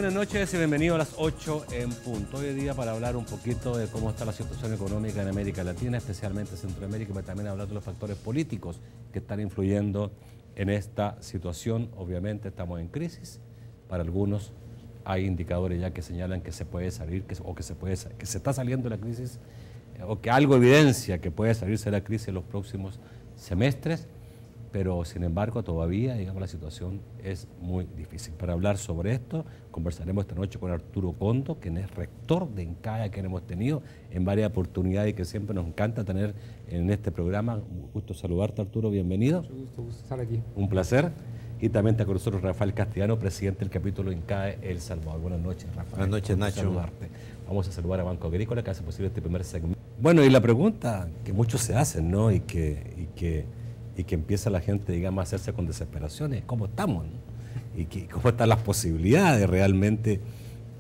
buenas noches y bienvenidos a las 8 en punto. Hoy día para hablar un poquito de cómo está la situación económica en América Latina, especialmente Centroamérica, pero también hablar de los factores políticos que están influyendo en esta situación. Obviamente estamos en crisis. Para algunos hay indicadores ya que señalan que se puede salir, que se está saliendo de la crisis, o que algo evidencia que puede salirse de la crisis en los próximos semestres. Pero sin embargo todavía, digamos, la situación es muy difícil. Para hablar sobre esto, conversaremos esta noche con Arturo Condo, quien es rector de INCAE, que hemos tenido en varias oportunidades y que siempre nos encanta tener en este programa. Un gusto saludarte, Arturo, bienvenido. Mucho gusto estar aquí. Un placer. Y también está con nosotros Rafael Castellano, presidente del capítulo INCAE El Salvador. Buenas noches, Rafael. Buenas noches, Nacho. Saludarte. Vamos a saludar a Banco Agrícola, que hace posible este primer segmento. Bueno, y la pregunta que muchos se hacen, ¿no? Y que empieza la gente, digamos, a hacerse con desesperación es cómo estamos, ¿no? Y cómo están las posibilidades. Realmente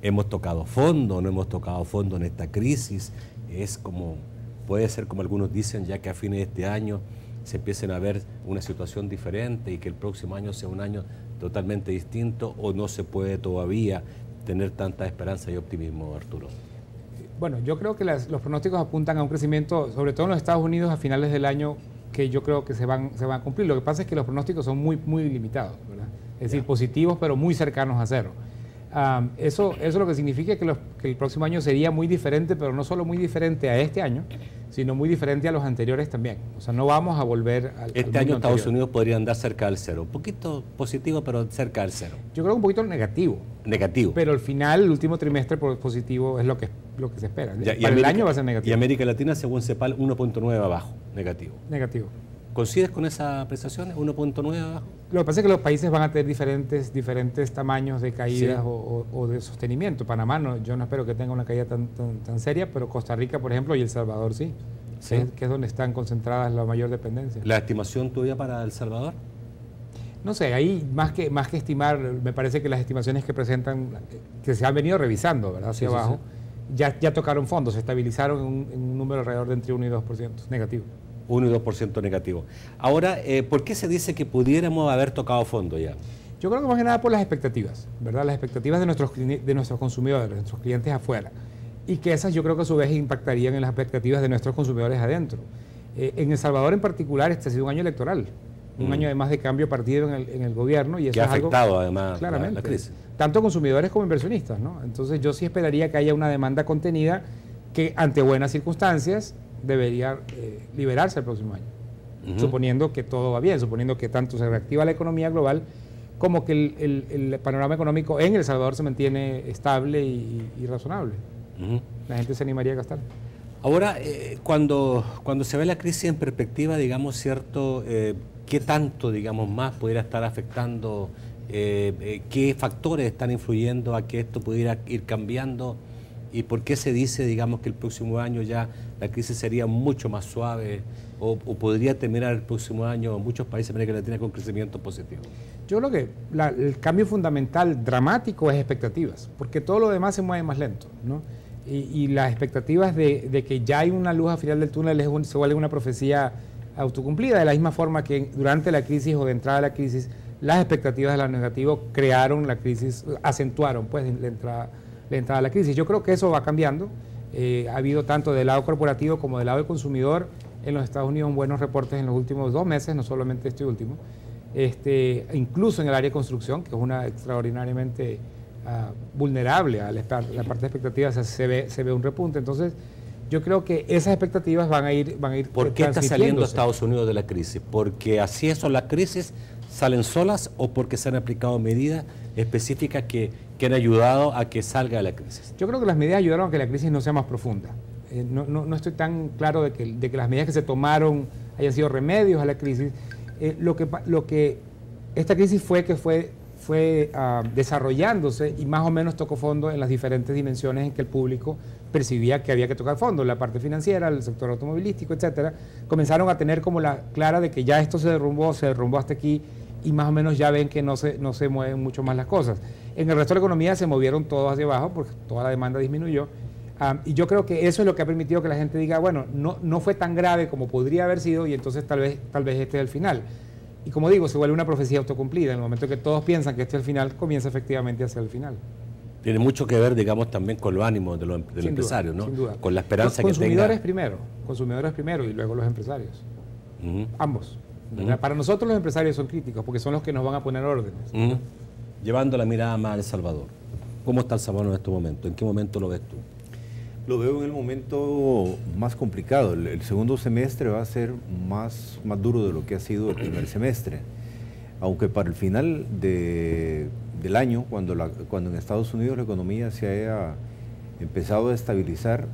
hemos tocado fondo, no hemos tocado fondo en esta crisis. Es como, puede ser como algunos dicen, ya que a fines de este año se empiecen a ver una situación diferente y que el próximo año sea un año totalmente distinto, o no se puede todavía tener tanta esperanza y optimismo, Arturo. Bueno, yo creo que los pronósticos apuntan a un crecimiento, sobre todo en los Estados Unidos a finales del año, que yo creo que se van a cumplir. Lo que pasa es que los pronósticos son muy limitados, ¿verdad? Es decir, positivos, pero muy cercanos a cero. Eso lo que significa que el próximo año sería muy diferente, pero no solo muy diferente a este año, sino muy diferente a los anteriores también. O sea, no vamos a volver al Este año Estados Unidos podría andar cerca del cero. Un poquito positivo, pero cerca del cero. Yo creo que un poquito negativo. Negativo. Pero al final, el último trimestre positivo es lo que se espera. Ya, Para el año va a ser negativo. Y América Latina, según CEPAL, 1.9 abajo, negativo. Negativo. ¿Coincides con esas apreciaciones? 1.9 abajo. Lo que pasa es que los países van a tener diferentes tamaños de caídas, sí, o de sostenimiento. Panamá, yo no espero que tenga una caída tan seria, pero Costa Rica, por ejemplo, y El Salvador sí. Sí. Que es donde están concentradas la mayor dependencia. ¿La estimación tuya para El Salvador? No sé, ahí más que estimar, me parece que las estimaciones que presentan, que se han venido revisando, ¿verdad? Hacia abajo, sí. Ya tocaron fondo, se estabilizaron en un número alrededor de entre 1 y 2% negativo. 1 y 2% negativo. Ahora, ¿por qué se dice que pudiéramos haber tocado fondo ya? Yo creo que más que nada por las expectativas, ¿verdad? Las expectativas de nuestros consumidores, de nuestros clientes afuera. Y que esas yo creo que a su vez impactarían en las expectativas de nuestros consumidores adentro. En El Salvador en particular, este ha sido un año electoral, un año además de cambio de partido en el gobierno. Y eso que ha es afectado algo, además claramente, la crisis. Tanto consumidores como inversionistas, ¿no? Entonces yo sí esperaría que haya una demanda contenida que ante buenas circunstancias debería liberarse el próximo año, suponiendo que todo va bien, suponiendo que tanto se reactiva la economía global como que el panorama económico en El Salvador se mantiene estable y razonable. La gente se animaría a gastar. Ahora, cuando se ve la crisis en perspectiva, digamos, ¿cierto? ¿Qué tanto, digamos, más pudiera estar afectando? ¿Qué factores están influyendo a que esto pudiera ir cambiando? ¿Y por qué se dice, digamos, que el próximo año ya la crisis sería mucho más suave o podría terminar el próximo año en muchos países de América Latina con crecimiento positivo? Yo creo que el cambio fundamental, dramático, es expectativas, porque todo lo demás se mueve más lento, ¿no? Y las expectativas de que ya hay una luz al final del túnel se vuelve una profecía autocumplida, de la misma forma que durante la crisis o de entrada a la crisis, las expectativas de lo negativo crearon la crisis, acentuaron pues la entrada a la crisis. Yo creo que eso va cambiando. Ha habido tanto del lado corporativo como del lado del consumidor en los Estados Unidos buenos reportes en los últimos 2 meses, no solamente este último, incluso en el área de construcción, que es una extraordinariamente vulnerable a la parte de expectativas, se ve un repunte. Entonces yo creo que esas expectativas van a ir ¿Por qué está saliendo Estados Unidos de la crisis? ¿Porque así son las crisis, salen solas, o porque se han aplicado medidas específicas que han ayudado a que salga de la crisis? Yo creo que las medidas ayudaron a que la crisis no sea más profunda. No estoy tan claro de que las medidas que se tomaron hayan sido remedios a la crisis. Lo que esta crisis fue desarrollándose y más o menos tocó fondo en las diferentes dimensiones en que el público percibía que había que tocar fondo, la parte financiera, el sector automovilístico, etcétera. Comenzaron a tener como la clara de que ya esto se derrumbó hasta aquí, y más o menos ya ven que no se mueven mucho más las cosas. En el resto de la economía se movieron todos hacia abajo porque toda la demanda disminuyó. Y yo creo que eso es lo que ha permitido que la gente diga, bueno, no fue tan grave como podría haber sido, y entonces tal vez este es el final. Y como digo, se vuelve una profecía autocumplida. En el momento que todos piensan que este es el final, comienza efectivamente hacia el final. Tiene mucho que ver, digamos, también con los ánimos de los empresarios, ¿no? Sin duda. Con la esperanza que Consumidores primero y luego los empresarios. Ambos. Para nosotros los empresarios son críticos porque son los que nos van a poner órdenes. Llevando la mirada más a El Salvador. ¿Cómo está El Salvador en este momento? ¿En qué momento lo ves tú? Lo veo en el momento más complicado. El segundo semestre va a ser más duro de lo que ha sido el primer semestre. Aunque para el final del año, cuando en Estados Unidos la economía se haya empezado a estabilizar,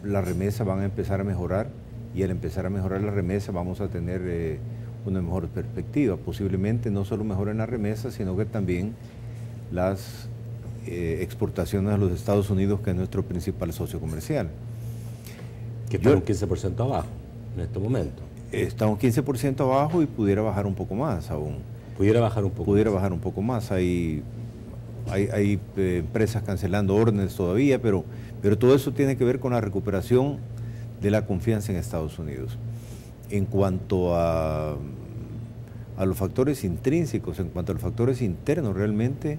las remesas van a empezar a mejorar, y al empezar a mejorar las remesas vamos a tener una mejor perspectiva. Posiblemente no solo mejoren las remesas, sino que también las exportaciones a los Estados Unidos, que es nuestro principal socio comercial. Que está un 15% abajo en este momento. Está un 15% abajo y pudiera bajar un poco más aún. Pudiera bajar un poco Pudiera bajar un poco más. Hay empresas cancelando órdenes todavía, pero todo eso tiene que ver con la recuperación de la confianza en Estados Unidos. En cuanto a los factores intrínsecos, en cuanto a los factores internos, realmente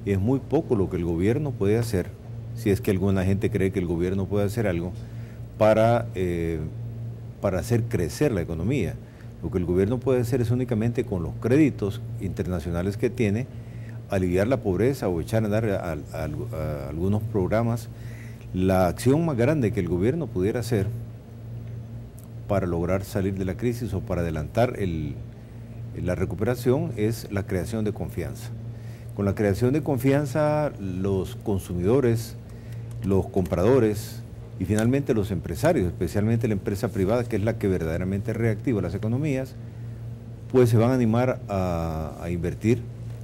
es muy poco lo que el gobierno puede hacer, si es que alguna gente cree que el gobierno puede hacer algo, para hacer crecer la economía. Lo que el gobierno puede hacer es únicamente con los créditos internacionales que tiene, aliviar la pobreza o echar a andar a algunos programas. La acción más grande que el gobierno pudiera hacer para lograr salir de la crisis o para adelantar la recuperación es la creación de confianza. Con la creación de confianza, los consumidores, los compradores y finalmente los empresarios, especialmente la empresa privada, que es la que verdaderamente reactiva las economías, pues se van a animar a invertir.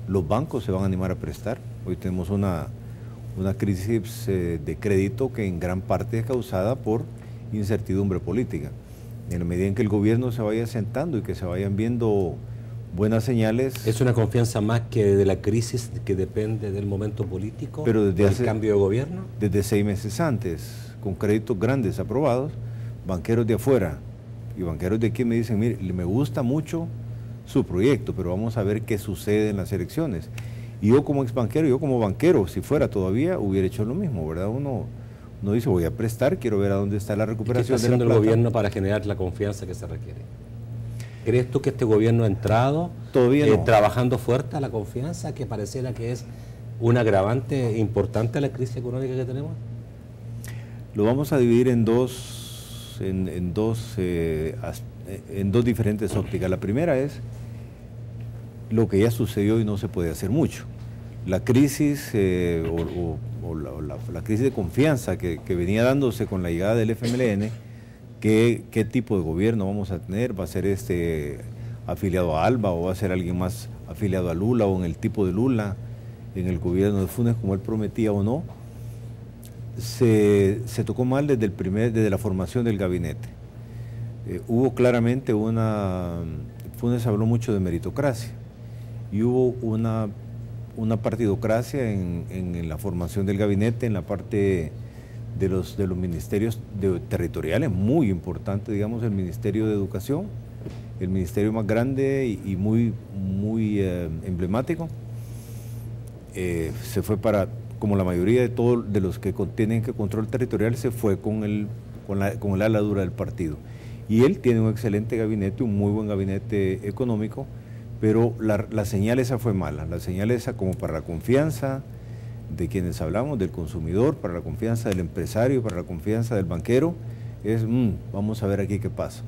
Los bancos se van a animar a prestar. Hoy tenemos una crisis de crédito que en gran parte es causada por incertidumbre política. En la medida en que el gobierno se vaya sentando y que se vayan viendo buenas señales. ¿Es una confianza más que de la crisis que depende del momento político, pero del cambio de gobierno? Desde 6 meses antes, con créditos grandes aprobados, banqueros de afuera y banqueros de aquí me dicen, mire, me gusta mucho su proyecto, pero vamos a ver qué sucede en las elecciones. Y yo como ex banquero, yo como banquero, si fuera todavía, hubiera hecho lo mismo, ¿verdad? Uno dice, voy a prestar, quiero ver a dónde está la recuperación de la plata. ¿Qué está haciendo el gobierno para generar la confianza que se requiere? ¿Crees tú que este gobierno ha entrado todavía no, trabajando fuerte a la confianza, que pareciera que es un agravante importante a la crisis económica que tenemos? Lo vamos a dividir en dos diferentes ópticas. La primera es lo que ya sucedió y no se puede hacer mucho. La crisis la crisis de confianza que venía dándose con la llegada del FMLN. ¿Qué tipo de gobierno vamos a tener? ¿Va a ser afiliado a ALBA o va a ser alguien más afiliado a Lula o en el tipo de Lula, en el gobierno de Funes como él prometía o no? Se tocó mal desde la formación del gabinete. Hubo claramente Funes habló mucho de meritocracia y hubo una partidocracia en la formación del gabinete, en la parte de los ministerios territoriales, muy importante, digamos, el Ministerio de Educación, el ministerio más grande y muy emblemático. Se fue como la mayoría de los que tienen control territorial, se fue con el ala dura del partido. Y él tiene un excelente gabinete, un muy buen gabinete económico, pero la señal esa fue mala, la señal esa como para la confianza de quienes hablamos, del consumidor, para la confianza del empresario, para la confianza del banquero, es vamos a ver aquí qué pasa.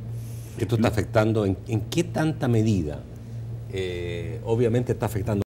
¿Esto está afectando en qué tanta medida? Obviamente está afectando